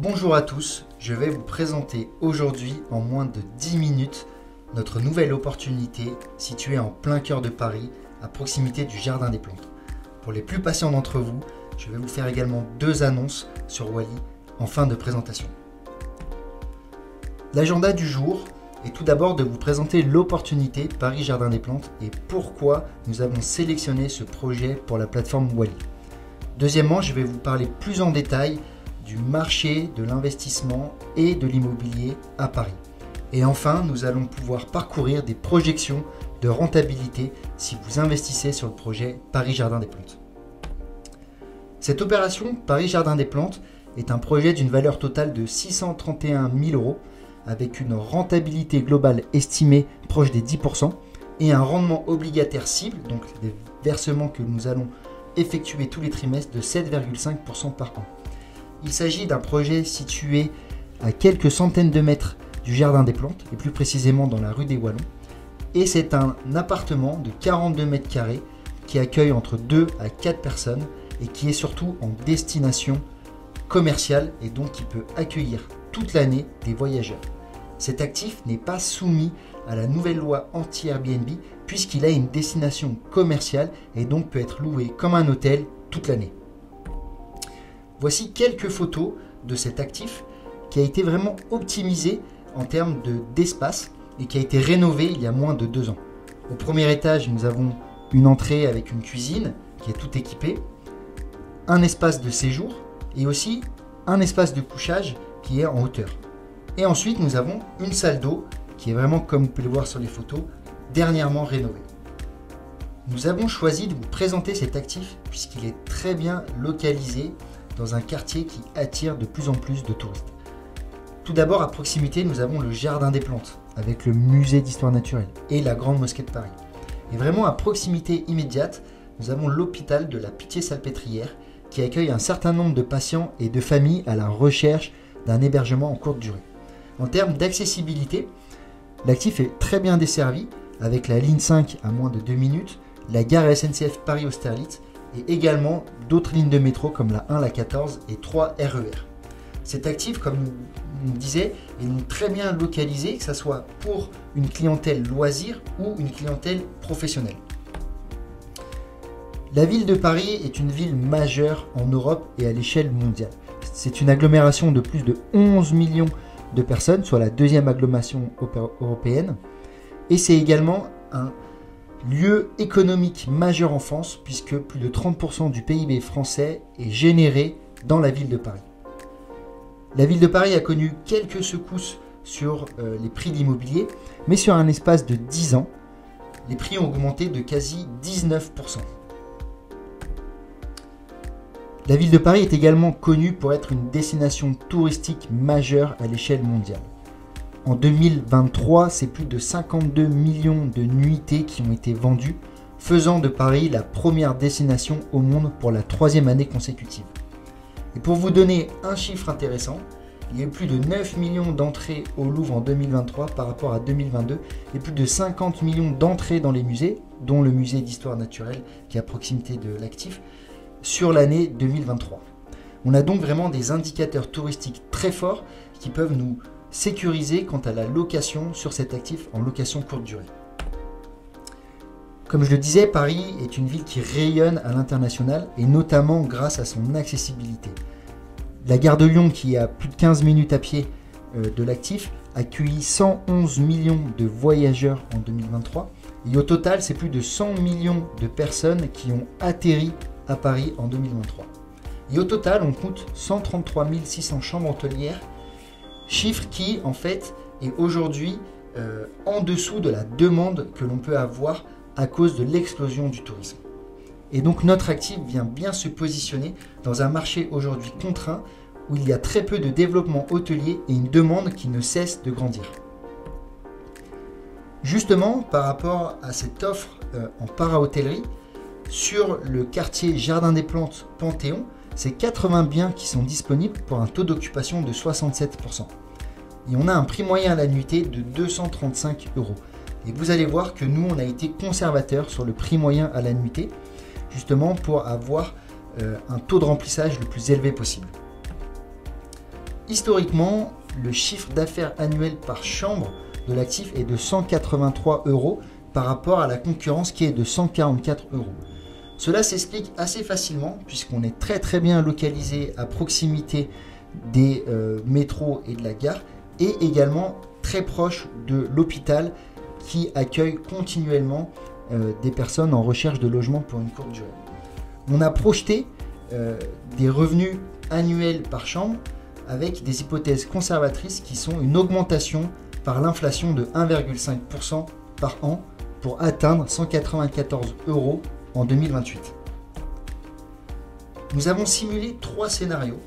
Bonjour à tous, je vais vous présenter aujourd'hui en moins de 10 minutes notre nouvelle opportunité située en plein cœur de Paris, à proximité du Jardin des Plantes. Pour les plus patients d'entre vous, je vais vous faire également deux annonces sur Wally en fin de présentation. L'agenda du jour est tout d'abord de vous présenter l'opportunité Paris Jardin des Plantes et pourquoi nous avons sélectionné ce projet pour la plateforme Wally. Deuxièmement, je vais vous parler plus en détail du marché de l'investissement et de l'immobilier à Paris. Et enfin, nous allons pouvoir parcourir des projections de rentabilité si vous investissez sur le projet Paris Jardin des Plantes. Cette opération Paris Jardin des Plantes est un projet d'une valeur totale de 631 000 € avec une rentabilité globale estimée proche des 10% et un rendement obligataire cible, donc des versements que nous allons effectuer tous les trimestres, de 7,5% par an. Il s'agit d'un projet situé à quelques centaines de mètres du Jardin des Plantes, et plus précisément dans la rue des Wallons. Et c'est un appartement de 42 mètres carrés qui accueille entre 2 à 4 personnes et qui est surtout en destination commerciale et donc qui peut accueillir toute l'année des voyageurs. Cet actif n'est pas soumis à la nouvelle loi anti-Airbnb puisqu'il a une destination commerciale et donc peut être loué comme un hôtel toute l'année. Voici quelques photos de cet actif qui a été vraiment optimisé en termes d'espace et qui a été rénové il y a moins de 2 ans. Au premier étage, nous avons une entrée avec une cuisine qui est toute équipée, un espace de séjour et aussi un espace de couchage qui est en hauteur. Et ensuite, nous avons une salle d'eau qui est vraiment, comme vous pouvez le voir sur les photos, dernièrement rénovée. Nous avons choisi de vous présenter cet actif puisqu'il est très bien localisé dans un quartier qui attire de plus en plus de touristes. Tout d'abord, à proximité, nous avons le Jardin des Plantes avec le musée d'histoire naturelle et la Grande Mosquée de Paris. Et vraiment à proximité immédiate, nous avons l'hôpital de la Pitié-Salpêtrière qui accueille un certain nombre de patients et de familles à la recherche d'un hébergement en courte durée. En termes d'accessibilité, l'actif est très bien desservi avec la ligne 5 à moins de 2 minutes, la gare SNCF Paris-Austerlitz et également d'autres lignes de métro comme la 1, la 14 et 3 RER. Cet actif, comme on disait, est donc très bien localisé, que ce soit pour une clientèle loisir ou une clientèle professionnelle. La ville de Paris est une ville majeure en Europe et à l'échelle mondiale. C'est une agglomération de plus de 11 millions de personnes, soit la deuxième agglomération européenne. Et c'est également un lieu économique majeur en France, puisque plus de 30% du PIB français est généré dans la ville de Paris. La ville de Paris a connu quelques secousses sur les prix de l'immobilier, mais sur un espace de 10 ans, les prix ont augmenté de quasi 19%. La ville de Paris est également connue pour être une destination touristique majeure à l'échelle mondiale. En 2023, c'est plus de 52 millions de nuitées qui ont été vendues, faisant de Paris la première destination au monde pour la 3e année consécutive. Et pour vous donner un chiffre intéressant, il y a eu plus de 9 millions d'entrées au Louvre en 2023 par rapport à 2022 et plus de 50 millions d'entrées dans les musées, dont le musée d'histoire naturelle qui est à proximité de l'actif, sur l'année 2023. On a donc vraiment des indicateurs touristiques très forts qui peuvent nous sécuriser quant à la location sur cet actif en location courte durée. Comme je le disais, Paris est une ville qui rayonne à l'international et notamment grâce à son accessibilité. La gare de Lyon, qui est à plus de 15 minutes à pied de l'actif, accueillit 111 millions de voyageurs en 2023 et au total, c'est plus de 100 millions de personnes qui ont atterri à Paris en 2023. Et au total, on compte 133 600 chambres hôtelières, chiffre qui, en fait, est aujourd'hui en dessous de la demande que l'on peut avoir à cause de l'explosion du tourisme. Et donc, notre actif vient bien se positionner dans un marché aujourd'hui contraint où il y a très peu de développement hôtelier et une demande qui ne cesse de grandir. Justement, par rapport à cette offre en para-hôtellerie, sur le quartier Jardin des Plantes Panthéon, c'est 80 biens qui sont disponibles pour un taux d'occupation de 67%. Et on a un prix moyen à la nuitée de 235 €. Et vous allez voir que nous, on a été conservateur sur le prix moyen à la nuitée, justement pour avoir un taux de remplissage le plus élevé possible. Historiquement, le chiffre d'affaires annuel par chambre de l'actif est de 183 € par rapport à la concurrence qui est de 144 €. Cela s'explique assez facilement puisqu'on est très bien localisé à proximité des métros et de la gare et également très proche de l'hôpital qui accueille continuellement des personnes en recherche de logement pour une courte durée. On a projeté des revenus annuels par chambre avec des hypothèses conservatrices qui sont une augmentation par l'inflation de 1,5% par an pour atteindre 194 € en 2028. Nous avons simulé 3 scénarios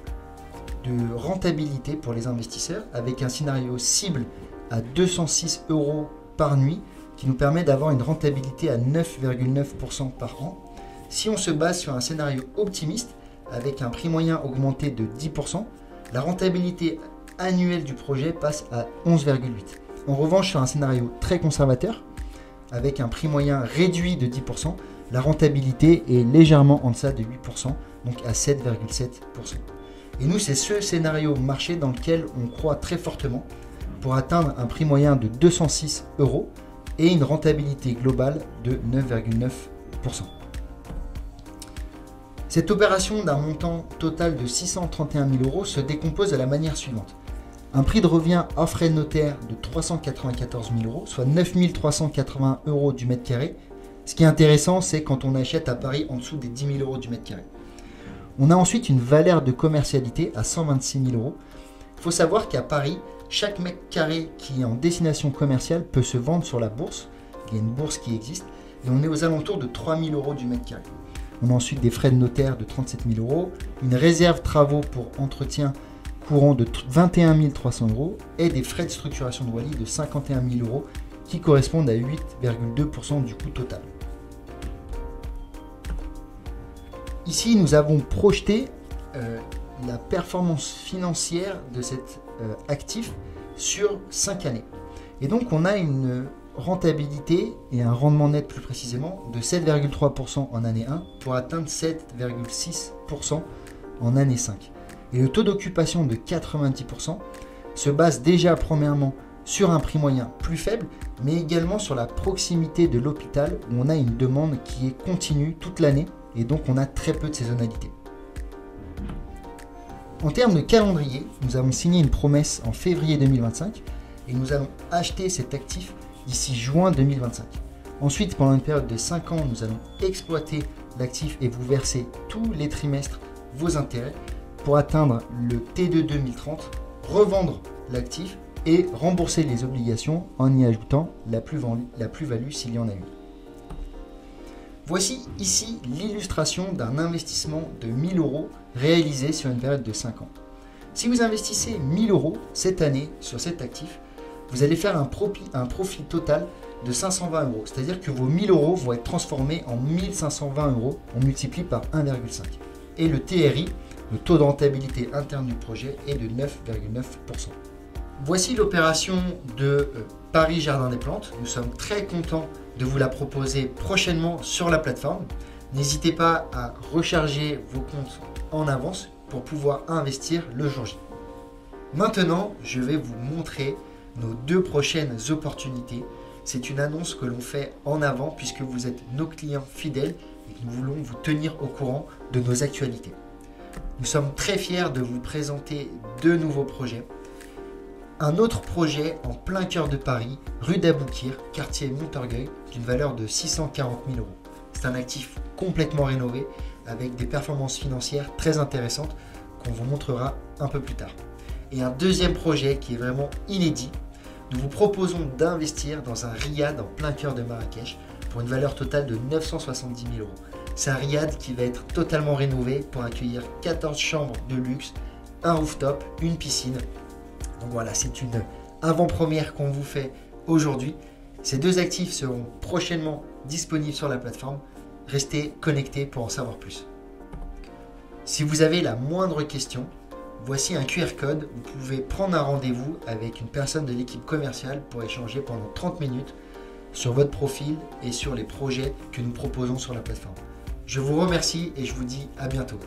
de rentabilité pour les investisseurs avec un scénario cible à 206 € par nuit qui nous permet d'avoir une rentabilité à 9,9% par an. Si on se base sur un scénario optimiste avec un prix moyen augmenté de 10%, la rentabilité annuelle du projet passe à 11,8%. En revanche, sur un scénario très conservateur, avec un prix moyen réduit de 10%, la rentabilité est légèrement en deçà de 8%, donc à 7,7%. Et nous, c'est ce scénario marché dans lequel on croit très fortement pour atteindre un prix moyen de 206 € et une rentabilité globale de 9,9%. Cette opération d'un montant total de 631 000 € se décompose de la manière suivante. Un prix de revient hors frais de notaire de 394 000 €, soit 9 380 € du mètre carré. Ce qui est intéressant, c'est quand on achète à Paris en dessous des 10 000 € du mètre carré. On a ensuite une valeur de commercialité à 126 000 €. Il faut savoir qu'à Paris, chaque mètre carré qui est en destination commerciale peut se vendre sur la bourse. Il y a une bourse qui existe et on est aux alentours de 3 000 € du mètre carré. On a ensuite des frais de notaire de 37 000 €, une réserve travaux pour entretien courant de 21 300 € et des frais de structuration de Wally de 51 000 € qui correspondent à 8,2% du coût total. Ici, nous avons projeté la performance financière de cet actif sur 5 années. Et donc, on a une rentabilité et un rendement net plus précisément de 7,3% en année 1 pour atteindre 7,6% en année 5. Et le taux d'occupation de 90% se base déjà premièrement sur un prix moyen plus faible, mais également sur la proximité de l'hôpital où on a une demande qui est continue toute l'année et donc on a très peu de saisonnalité. En termes de calendrier, nous avons signé une promesse en février 2025 et nous allons acheter cet actif d'ici juin 2025. Ensuite, pendant une période de 5 ans, nous allons exploiter l'actif et vous verser tous les trimestres vos intérêts pour atteindre le T2 2030, revendre l'actif et rembourser les obligations en y ajoutant la plus-value s'il y en a une. Voici ici l'illustration d'un investissement de 1 000 € réalisé sur une période de 5 ans. Si vous investissez 1 000 € cette année sur cet actif, vous allez faire un profit total de 520 €. C'est-à-dire que vos 1 000 € vont être transformés en 1 520 €. On multiplie par 1,5. Et le TRI, le taux de rentabilité interne du projet, est de 9,9%. Voici l'opération de Paris Jardin des Plantes. Nous sommes très contents de vous la proposer prochainement sur la plateforme. N'hésitez pas à recharger vos comptes en avance pour pouvoir investir le jour J. Maintenant, je vais vous montrer nos 2 prochaines opportunités. C'est une annonce que l'on fait en avant puisque vous êtes nos clients fidèles et que nous voulons vous tenir au courant de nos actualités. Nous sommes très fiers de vous présenter 2 nouveaux projets. Un autre projet en plein cœur de Paris, rue d'Aboukir, quartier Montorgueil, d'une valeur de 640 000 €. C'est un actif complètement rénové avec des performances financières très intéressantes qu'on vous montrera un peu plus tard. Et un deuxième projet qui est vraiment inédit. Nous vous proposons d'investir dans un riad en plein cœur de Marrakech pour une valeur totale de 970 000 €. C'est un riad qui va être totalement rénové pour accueillir 14 chambres de luxe, un rooftop, une piscine. Donc voilà, c'est une avant-première qu'on vous fait aujourd'hui. Ces 2 actifs seront prochainement disponibles sur la plateforme. Restez connectés pour en savoir plus. Si vous avez la moindre question, voici un QR code. Vous pouvez prendre un rendez-vous avec une personne de l'équipe commerciale pour échanger pendant 30 minutes sur votre profil et sur les projets que nous proposons sur la plateforme. Je vous remercie et je vous dis à bientôt.